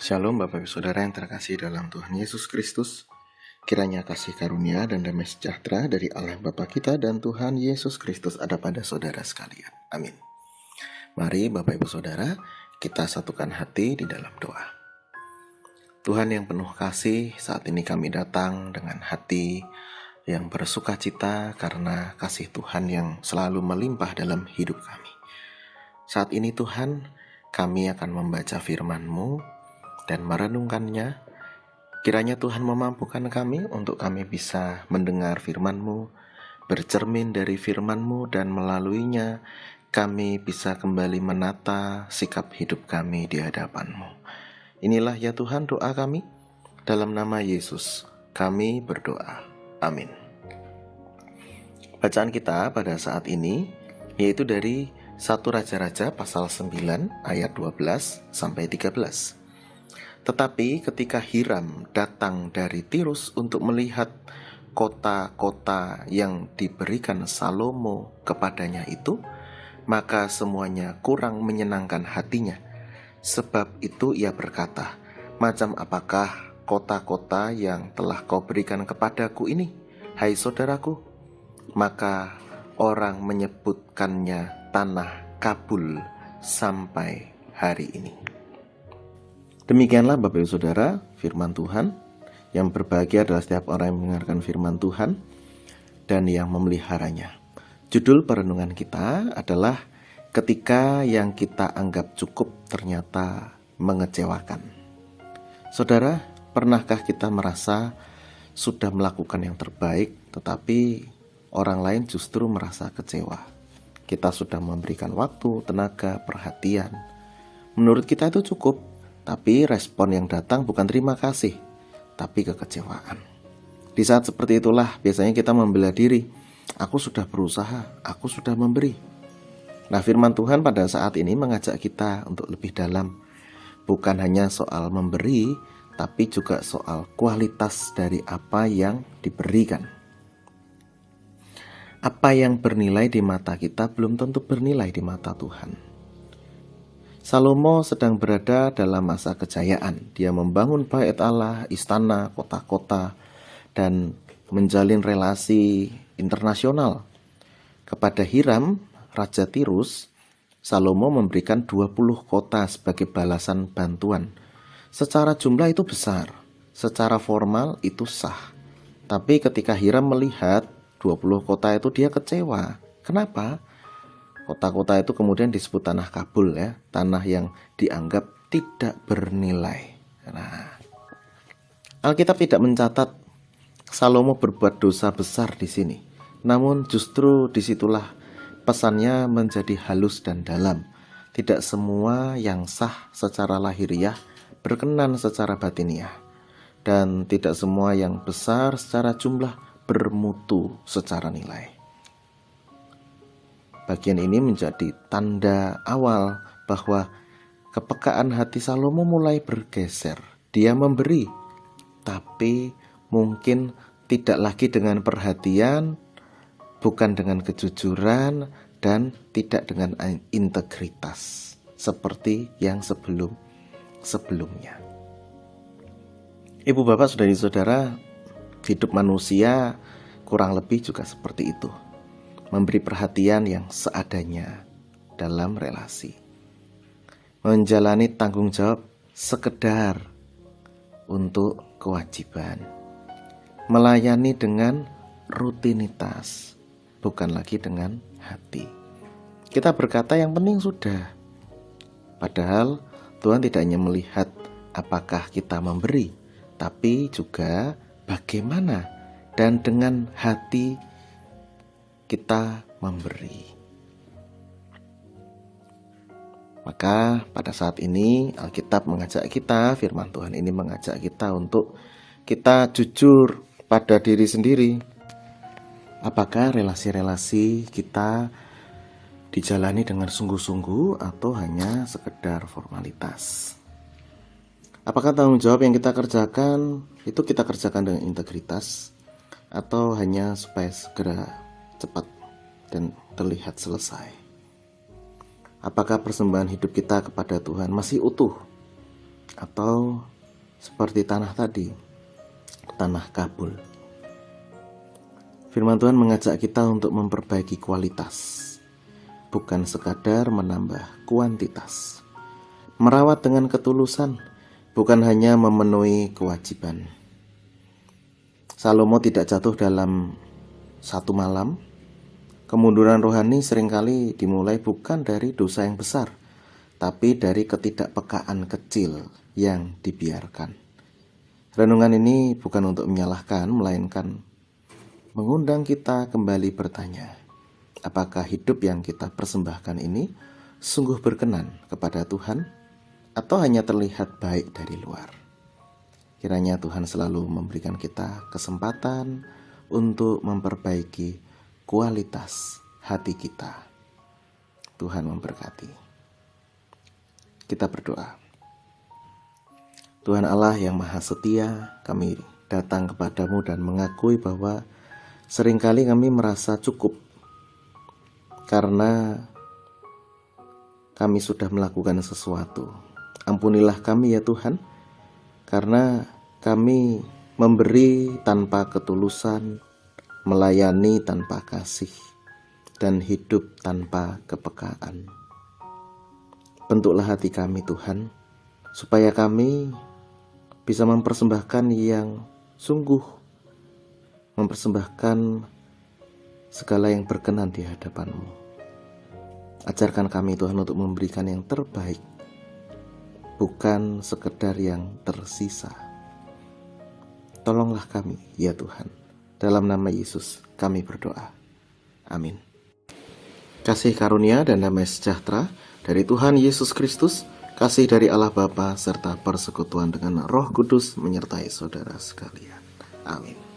Shalom Bapak Ibu Saudara yang terkasih dalam Tuhan Yesus Kristus. Kiranya kasih karunia dan damai sejahtera dari Allah Bapa kita dan Tuhan Yesus Kristus ada pada saudara sekalian. Amin. Mari Bapak Ibu Saudara, kita satukan hati di dalam doa. Tuhan yang penuh kasih, saat ini kami datang dengan hati yang bersuka cita karena kasih Tuhan yang selalu melimpah dalam hidup kami. Saat ini Tuhan, kami akan membaca firman-Mu dan merenungkannya. Kiranya Tuhan memampukan kami untuk kami bisa mendengar firman-Mu, bercermin dari firman-Mu, dan melaluinya kami bisa kembali menata sikap hidup kami di hadapan-Mu. Inilah ya Tuhan doa kami, dalam nama Yesus kami berdoa. Amin. Bacaan kita pada saat ini yaitu dari 1 Raja-Raja pasal 9 ayat 12 sampai 13. Tetapi ketika Hiram datang dari Tirus untuk melihat kota-kota yang diberikan Salomo kepadanya itu, maka semuanya kurang menyenangkan hatinya. Sebab itu ia berkata, "Macam apakah kota-kota yang telah kau berikan kepadaku ini, hai saudaraku?" Maka orang menyebutkannya tanah Kabul sampai hari ini. Demikianlah Bapak Ibu Saudara, firman Tuhan. Yang berbahagia adalah setiap orang yang mendengarkan firman Tuhan dan yang memeliharanya. Judul perenungan kita adalah ketika yang kita anggap cukup ternyata mengecewakan. Saudara, pernahkah kita merasa sudah melakukan yang terbaik, tetapi orang lain justru merasa kecewa? Kita sudah memberikan waktu, tenaga, perhatian. Menurut kita itu cukup, tapi respon yang datang bukan terima kasih, tapi kekecewaan. Di saat seperti itulah biasanya kita membela diri. Aku sudah berusaha, aku sudah memberi. Nah, firman Tuhan pada saat ini mengajak kita untuk lebih dalam. Bukan hanya soal memberi, tapi juga soal kualitas dari apa yang diberikan. Apa yang bernilai di mata kita belum tentu bernilai di mata Tuhan. Salomo sedang berada dalam masa kejayaan. Dia membangun bait Allah, istana, kota-kota, dan menjalin relasi internasional. Kepada Hiram, Raja Tirus, Salomo memberikan 20 kota sebagai balasan bantuan. Secara jumlah itu besar, secara formal itu sah. Tapi ketika Hiram melihat 20 kota itu dia kecewa. Kenapa? Kota-kota itu kemudian disebut tanah Kabul ya, tanah yang dianggap tidak bernilai. Nah, Alkitab tidak mencatat Salomo berbuat dosa besar di sini. Namun justru disitulah pesannya menjadi halus dan dalam. Tidak semua yang sah secara lahiriah berkenan secara batiniah. Dan tidak semua yang besar secara jumlah bermutu secara nilai. Bagian ini menjadi tanda awal bahwa kepekaan hati Salomo mulai bergeser. Dia memberi, tapi mungkin tidak lagi dengan perhatian, bukan dengan kejujuran, dan tidak dengan integritas seperti yang sebelumnya. Ibu bapak saudari-saudara, hidup manusia kurang lebih juga seperti itu. Memberi perhatian yang seadanya dalam relasi. Menjalani tanggung jawab sekedar untuk kewajiban. Melayani dengan rutinitas, bukan lagi dengan hati. Kita berkata yang penting sudah. Padahal Tuhan tidak hanya melihat apakah kita memberi, tapi juga bagaimana dan dengan hati kita memberi. Maka pada saat ini Alkitab mengajak kita, firman Tuhan ini mengajak kita untuk kita jujur pada diri sendiri. Apakah relasi-relasi kita dijalani dengan sungguh-sungguh atau hanya sekedar formalitas? Apakah tanggung jawab yang kita kerjakan itu kita kerjakan dengan integritas atau hanya supaya segera cepat dan terlihat selesai? Apakah persembahan hidup kita kepada Tuhan masih utuh Atau seperti tanah tadi, tanah Kabul. Firman Tuhan mengajak kita untuk memperbaiki kualitas, bukan sekadar menambah kuantitas. Merawat dengan ketulusan, bukan hanya memenuhi kewajiban. Salomo tidak jatuh dalam satu malam. Kemunduran rohani seringkali dimulai bukan dari dosa yang besar, tapi dari ketidakpekaan kecil yang dibiarkan. Renungan ini bukan untuk menyalahkan, melainkan mengundang kita kembali bertanya, apakah hidup yang kita persembahkan ini sungguh berkenan kepada Tuhan, atau hanya terlihat baik dari luar? Kiranya Tuhan selalu memberikan kita kesempatan untuk memperbaiki kualitas hati kita. Tuhan memberkati. Kita berdoa. Tuhan Allah yang Maha Setia, kami datang kepadamu dan mengakui bahwa seringkali kami merasa cukup karena kami sudah melakukan sesuatu. Ampunilah kami ya Tuhan, karena kami memberi tanpa ketulusan, melayani tanpa kasih, dan hidup tanpa kepekaan. Bentuklah hati kami Tuhan, supaya kami bisa mempersembahkan yang sungguh, mempersembahkan segala yang berkenan di hadapan-Mu. Ajarkan kami Tuhan untuk memberikan yang terbaik, bukan sekedar yang tersisa. Tolonglah kami ya Tuhan. Dalam nama Yesus kami berdoa. Amin. Kasih karunia dan damai sejahtera dari Tuhan Yesus Kristus, kasih dari Allah Bapa, serta persekutuan dengan Roh Kudus menyertai saudara sekalian. Amin.